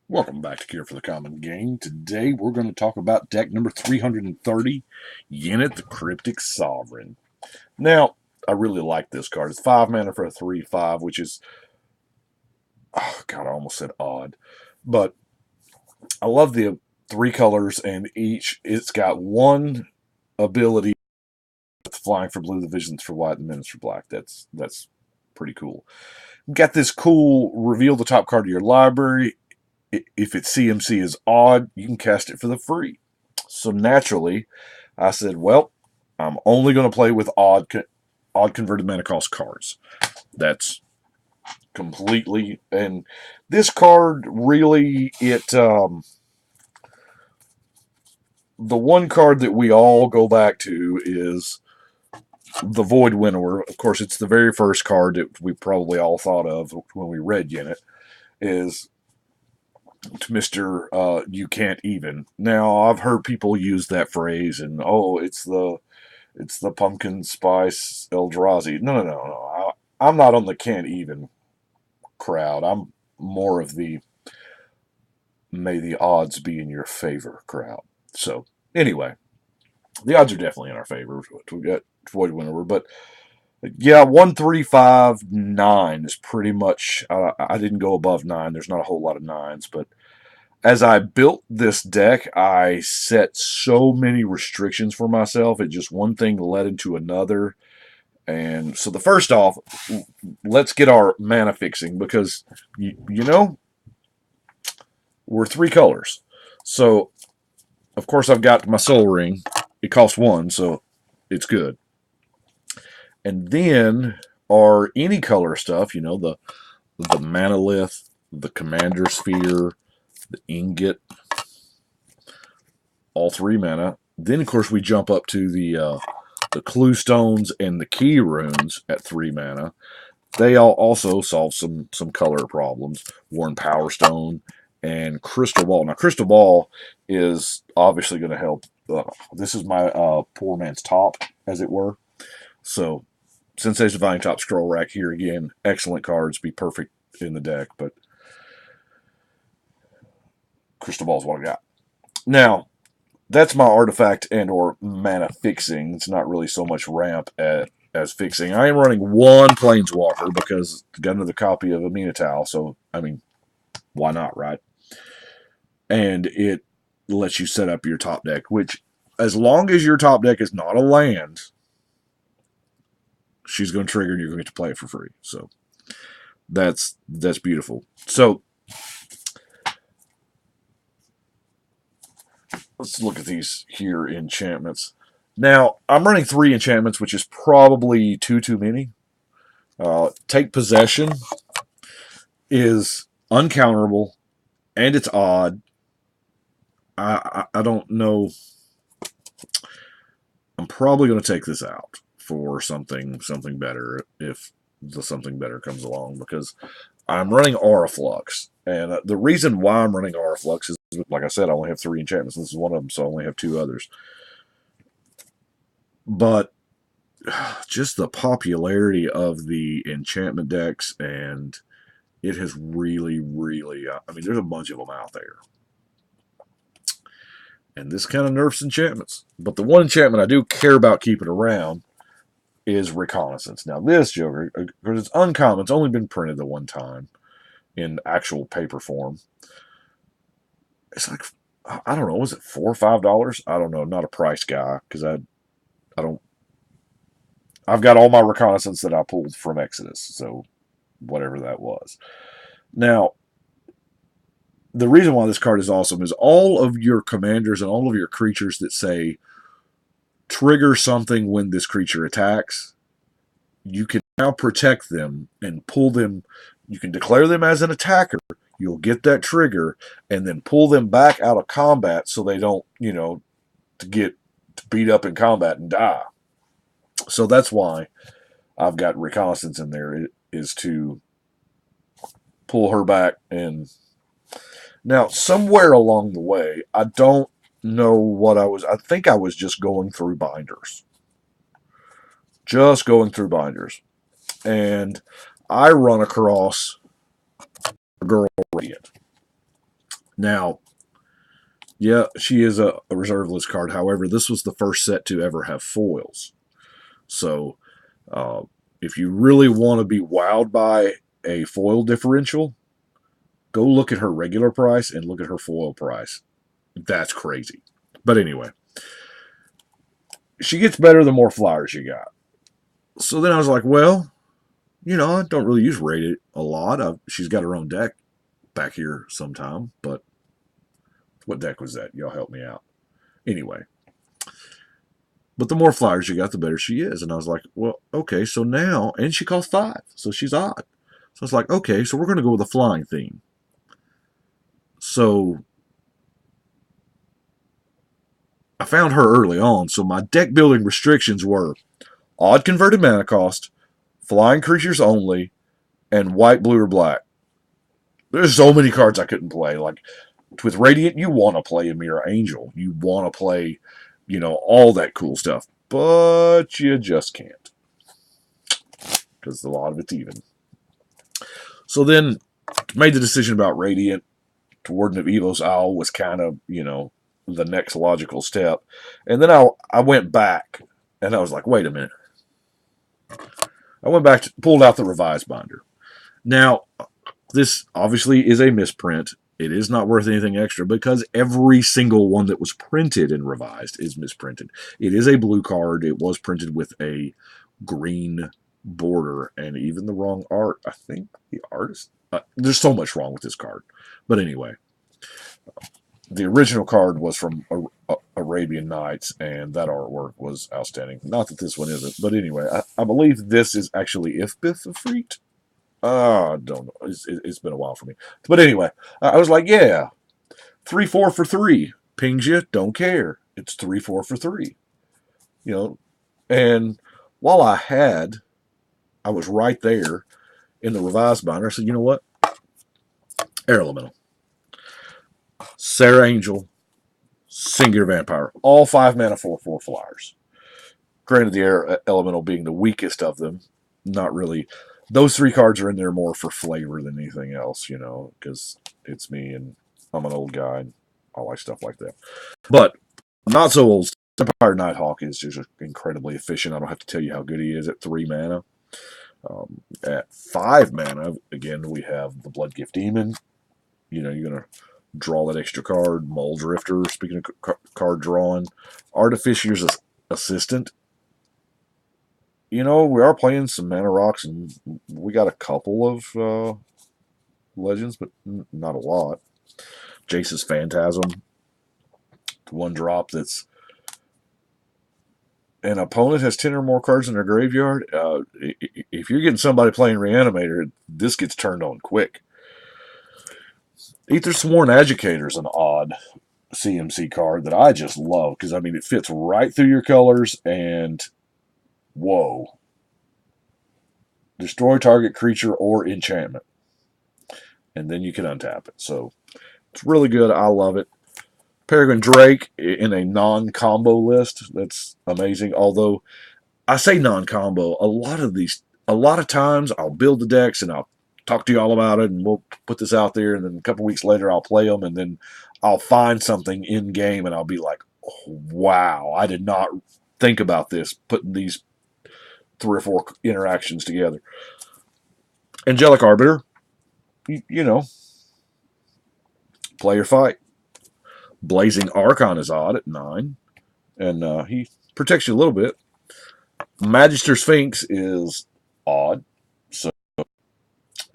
Welcome back to Cure for the Common Game. Today we're going to talk about deck number 330, Yennett the Cryptic Sovereign. Now, I really like this card. It's 5 mana for a 3/5, which is, oh God, I almost said odd. But I love the 3 colors, and it's got one ability with flying for blue, the visions for white, and minutes for black. That's pretty cool. Got this cool reveal the top card of your library. If its CMC is odd, you can cast it for the free. So naturally, I said, well, I'm only going to play with odd converted mana cost cards. That's completely, and this card really, the one card that we all go back to is the Void Winnower. Of course, it's the very first card that we probably all thought of when we read Yennett, is to Mr. You Can't Even. Now, I've heard people use that phrase, and it's the pumpkin spice Eldrazi. No. I'm not on the can't even crowd. I'm more of the may the odds be in your favor crowd. So, anyway, the odds are definitely in our favor. We got Void Winnower, but yeah, 1, 3, 5, 9 is pretty much. I didn't go above 9. There's not a whole lot of 9s, but as I built this deck, I set so many restrictions for myself. It just one thing led into another. And so the first off, let's get our mana fixing because, you know, we're 3 colors. So, of course, I've got my Soul Ring. It costs 1, so it's good. And then our any color stuff, the Manolith, the Commander Sphere, the Ingot, all 3 mana. Then, of course, we jump up to the Clue Stones and the Key Runes at 3 mana. They all also solve some color problems. Worn Power Stone and Crystal Ball. Now, Crystal Ball is obviously going to help. This is my poor man's top, as it were. So, Sensei's Divine Top Scroll Rack here again. Excellent cards. Be perfect in the deck, but Crystal Ball is what I got. Now, that's my artifact and or mana fixing. It's not really so much ramp as fixing. I am running 1 Planeswalker because I got another copy of Aminatau, so, I mean, why not, right? And it lets you set up your top deck, which, as long as your top deck is not a land, she's going to trigger and you're going to get to play it for free. So, that's beautiful. So, let's look at these here enchantments. Now, I'm running 3 enchantments, which is probably too many. Take Possession is uncounterable, and it's odd. I don't know. I'm probably going to take this out for something better if the something better comes along, because I'm running Aura Flux. And the reason why I'm running Aura Flux is, like I said, I only have 3 enchantments. This is one of them, so I only have 2 others. But just the popularity of the enchantment decks, and it has really, I mean, there's a bunch of them out there. And this kind of nerfs enchantments. But the one enchantment I do care about keeping around is Reconnaissance. Now, this Joker, because it's uncommon, it's only been printed the one time in actual paper form. It's like, I don't know, was it $4 or $5? I don't know. I'm not a price guy because I don't. I've got all my Reconnaissance that I pulled from Exodus, so whatever that was. Now, the reason why this card is awesome is all of your commanders and all of your creatures that say trigger something when this creature attacks, you can now protect them and pull them. You can declare them as an attacker. You'll get that trigger and then pull them back out of combat so they don't, to get beat up in combat and die. So that's why I've got Reconnaissance in there, is to pull her back. And now, somewhere along the way, I don't know what I think I was just going through binders. And I run across a Girl Radiant. Now, yeah, she is a reserve list card. However, this was the first set to ever have foils. So, uh, if you really want to be wowed by a foil differential, go look at her regular price and look at her foil price. That's crazy. But anyway, she gets better the more flyers you got. So then I was like, well, I don't really use Radiant a lot. She's got her own deck back here sometime, but what deck was that? Y'all help me out. Anyway, but the more flyers you got, the better she is. And I was like, well, okay, so now, and she costs 5, so she's odd. So I was like, okay, so we're going to go with a flying theme. So I found her early on, so my deck building restrictions were odd converted mana cost, flying creatures only, and white, blue, or black. There's so many cards I couldn't play. Like, with Radiant, you want to play a Mirror Angel. You want to play, all that cool stuff. But you just can't. Because a lot of it's even. So then, made the decision about Radiant. Warden of Evo's Owl was kind of, the next logical step. And then I went back, and I was like, wait a minute. I went back, pulled out the revised binder. Now, this obviously is a misprint. It is not worth anything extra because every single one that was printed and revised is misprinted. It is a blue card. It was printed with a green border and even the wrong art. I think the artist... there's so much wrong with this card. But anyway, the original card was from Arabian Nights, and that artwork was outstanding. Not that this one isn't, but anyway, I believe this is actually Ifbith of Freet. I don't know. It's been a while for me. But anyway, I was like, yeah, 3/4 for 3. Pings you, don't care. It's 3/4 for 3. And while I was right there in the revised binder, I said, you know what? Air Elemental. Sarah Angel, Singular Vampire. All 5 mana 4/4 flyers. Granted, the Air Elemental being the weakest of them, not really. Those 3 cards are in there more for flavor than anything else, because it's me and I'm an old guy and I like stuff like that. But not so old. Vampire Nighthawk is just incredibly efficient. I don't have to tell you how good he is at 3 mana. At 5 mana, again, we have the Bloodgift Demon. You're going to draw that extra card. Mole Drifter, speaking of card drawing. Artificer's Assistant. We are playing some mana rocks, and we got a couple of legends, but not a lot. Jace's Phantasm. The 1-drop that's an opponent has 10 or more cards in their graveyard. If you're getting somebody playing Reanimator, this gets turned on quick. Aethersworn Agitator is an odd CMC card that I just love because, it fits right through your colors and whoa. Destroy target creature or enchantment. And then you can untap it. So it's really good. I love it. Peregrine Drake in a non-combo list. That's amazing. Although I say non-combo, a lot of times I'll build the decks and I'll talk to you all about it and we'll put this out there and then a couple weeks later I'll play them and then I'll find something in game and I'll be like, oh, wow, I did not think about this, putting these 3 or 4 interactions together. Angelic Arbiter, play your fight. Blazing Archon is odd at 9, and he protects you a little bit. Magister Sphinx is odd,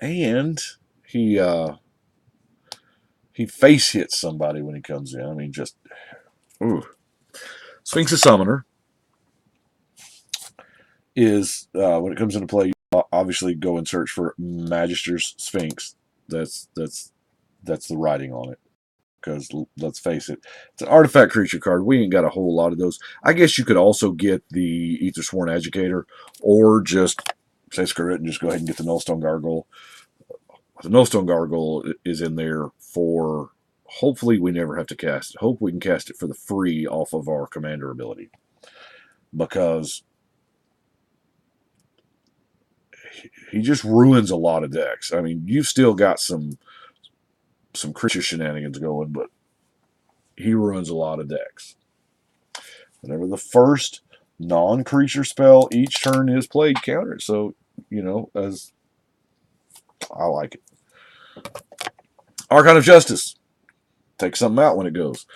and he face hits somebody when he comes in. Just ooh. Sphinx is Summoner is when it comes into play. You obviously go and search for Magister's Sphinx. That's the writing on it. Because let's face it, it's an artifact creature card. We ain't got a whole lot of those. I guess you could also get the Aethersworn Agitator, or just say screw it and just go ahead and get the Nullstone Gargoyle. The Nullstone Gargoyle is in there for, hopefully we never have to cast it. Hope we can cast it for the free off of our commander ability. Because he just ruins a lot of decks. You've still got some some creature shenanigans going, but he ruins a lot of decks. Whenever the first non-creature spell each turn is played, counter it. So, as I like it. Archon of Justice. Take something out when it goes.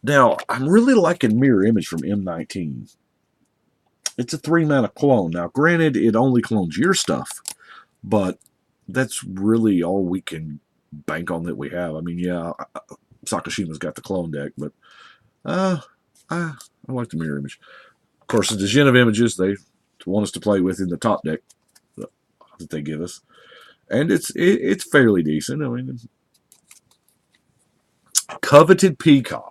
Now, I'm really liking Mirror Image from M19. It's a 3-mana clone. Now, granted, it only clones your stuff, but that's really all we can bank on that we have. I mean, yeah, Sakashima's got the clone deck, but I like the Mirror Image. Of course, the Djinn of Images, they want us to play with in the top deck that they give us. And it's fairly decent. I mean, Coveted Peacock.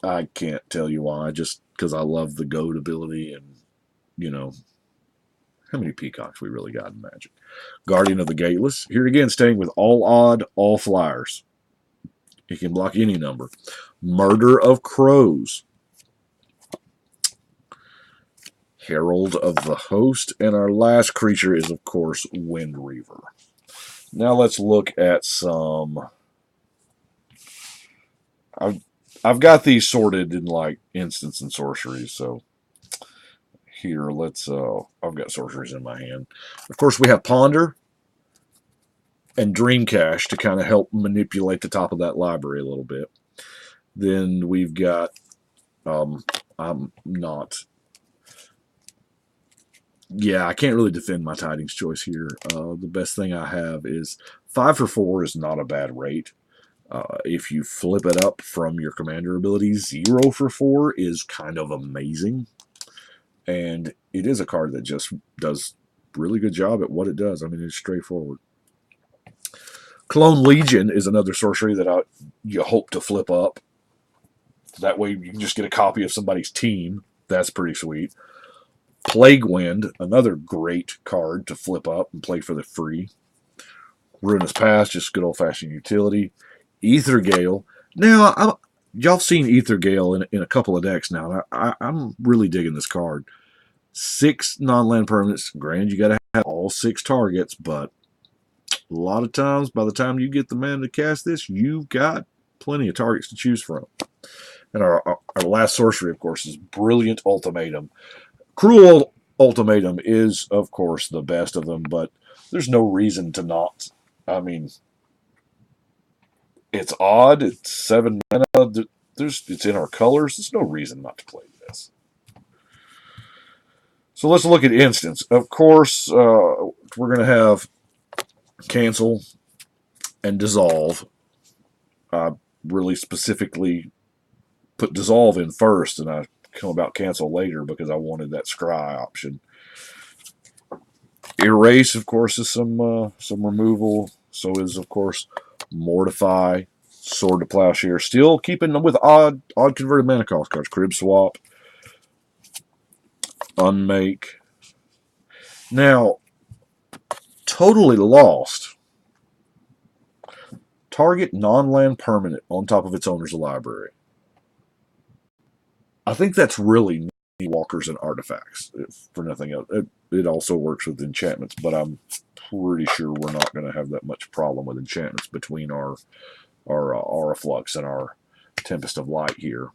I can't tell you why, just because I love the goat ability and, how many peacocks we really got in Magic. Guardian of the Gateless. Here again, staying with all odd, all flyers. He can block any number. Murder of Crows. Herald of the Host. And our last creature is, of course, Wind Reaver. Now let's look at some... I've got these sorted in like instants and sorceries, so here let's I've got sorceries in my hand. Of course, we have Ponder and Dream Cache to kind of help manipulate the top of that library a little bit. Then we've got I can't really defend my Tidings choice here. The best thing I have is 5 for 4 is not a bad rate. If you flip it up from your commander abilities, 0 for 4 is kind of amazing. And it is a card that just does a really good job at what it does. I mean, it's straightforward. Clone Legion is another sorcery that you hope to flip up. That way you can just get a copy of somebody's team. That's pretty sweet. Plague Wind, another great card to flip up and play for the free. Ruinous Past, just good old-fashioned utility. Aether Gale. Now, y'all seen Aether Gale in a couple of decks now. I'm really digging this card. 6 non-land permanents. Granted, you got to have all 6 targets, but a lot of times, by the time you get the mana to cast this, you've got plenty of targets to choose from. And our last sorcery, of course, is Brilliant Ultimatum. Cruel Ultimatum is, of course, the best of them, but there's no reason to not. I mean, it's odd. It's 7 mana. It's in our colors. There's no reason not to play this. So let's look at instants. Of course, we're going to have Cancel and Dissolve. I really specifically put Dissolve in first, and I come about Cancel later because I wanted that scry option. Erase, of course, is some removal. So is, of course, Mortify, Sword to Plowshare. Still keeping them with odd converted mana cost cards. Crib Swap, Unmake. Now, Totally Lost. Target non-land permanent on top of its owner's library. I think that's really walkers and artifacts, for nothing else. It also works with enchantments, but I'm pretty sure we're not going to have that much problem with enchantments between our Aura Flux and our Tempest of Light here.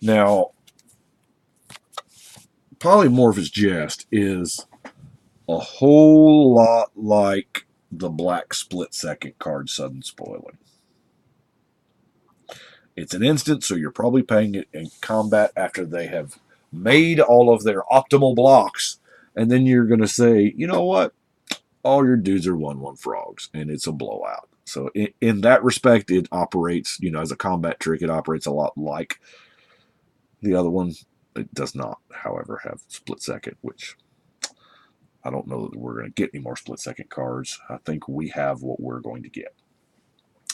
Now, Polymorphous Jest is a whole lot like the black split second card Sudden Spoiling. It's an instant, so you're probably paying it in combat after they have made all of their optimal blocks, and then you're going to say, you know what? All your dudes are 1/1 frogs, and it's a blowout. So in that respect, it operates, as a combat trick, it operates a lot like the other one. It does not, however, have split second, which I don't know that we're going to get any more split second cards. I think we have what we're going to get.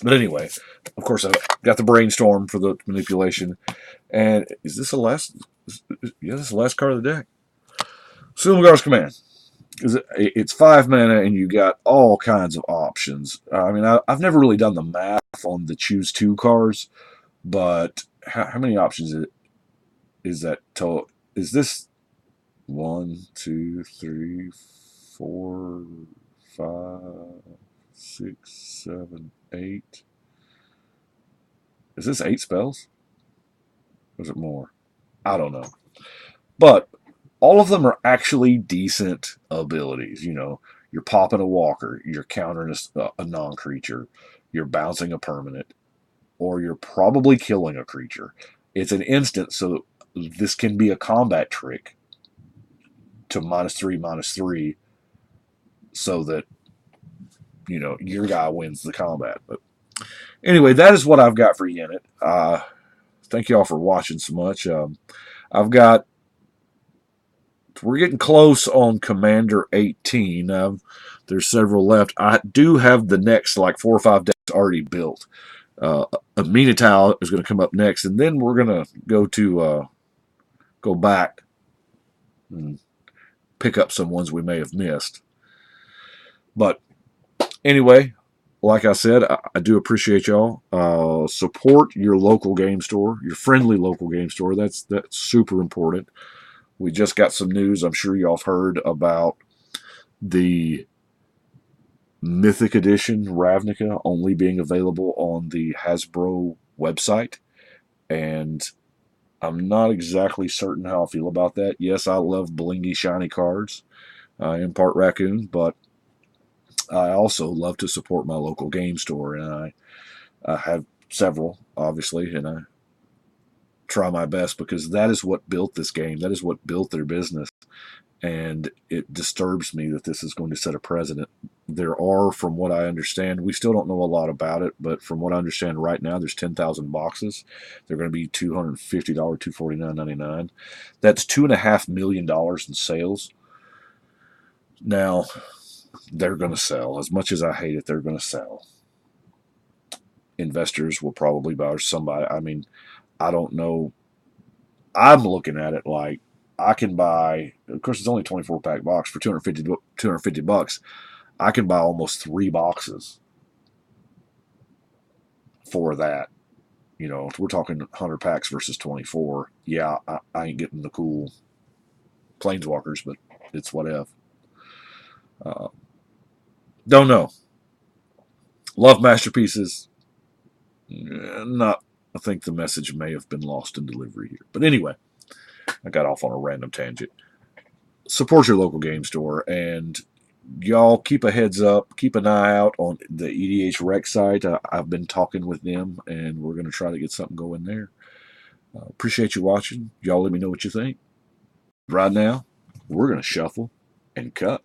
But anyway, of course, I've got the Brainstorm for the manipulation. And is this the last? Yeah, this is the last card of the deck. Silumgar's Command. It's 5 mana, and you got all kinds of options. I mean, I've never really done the math on the choose 2 cards, but how many options is that total? Is this 1, 2, 3, 4, 5, 6, 7, 8. Is this 8 spells? Or is it more? I don't know. But all of them are actually decent abilities. You know, you're popping a walker, you're countering a non-creature, you're bouncing a permanent, or you're probably killing a creature. It's an instant, so this can be a combat trick to -3/-3, so that you know your guy wins the combat. But anyway, that is what I've got for Yennett. Thank you all for watching so much. I've got We're getting close on Commander 18. There's several left. I do have the next like 4 or 5 decks already built. A Minotaur is going to come up next, and then we're going to go back and pick up some ones we may have missed. But anyway, like I said, I do appreciate y'all. Support your local game store, your friendly local game store. That's super important. We just got some news. I'm sure y'all have heard about the Mythic Edition Ravnica only being available on the Hasbro website. And I'm not exactly certain how I feel about that. Yes, I love blingy, shiny cards. I am part raccoon, but I also love to support my local game store. And I have several, obviously, and I try my best because that is what built this game. That is what built their business. And it disturbs me that this is going to set a precedent. There are, from what I understand, we still don't know a lot about it, but from what I understand right now, there's 10,000 boxes. They're going to be $250, $249.99. That's $2.5 million in sales. Now, they're going to sell. As much as I hate it, they're going to sell. Investors will probably buy, or somebody. I mean, I don't know. I'm looking at it like I can buy, of course, it's only a 24-pack box for $250. I can buy almost 3 boxes for that. You know, if we're talking 100 packs versus 24, yeah, I ain't getting the cool Planeswalkers, but it's whatever. Don't know. Love masterpieces. Not. I think the message may have been lost in delivery here. But anyway, I got off on a random tangent. Support your local game store, and y'all keep a heads up, keep an eye out on the EDH Rec site. I've been talking with them, and we're going to try to get something going there. Appreciate you watching. Y'all let me know what you think. Right now, we're going to shuffle and cut.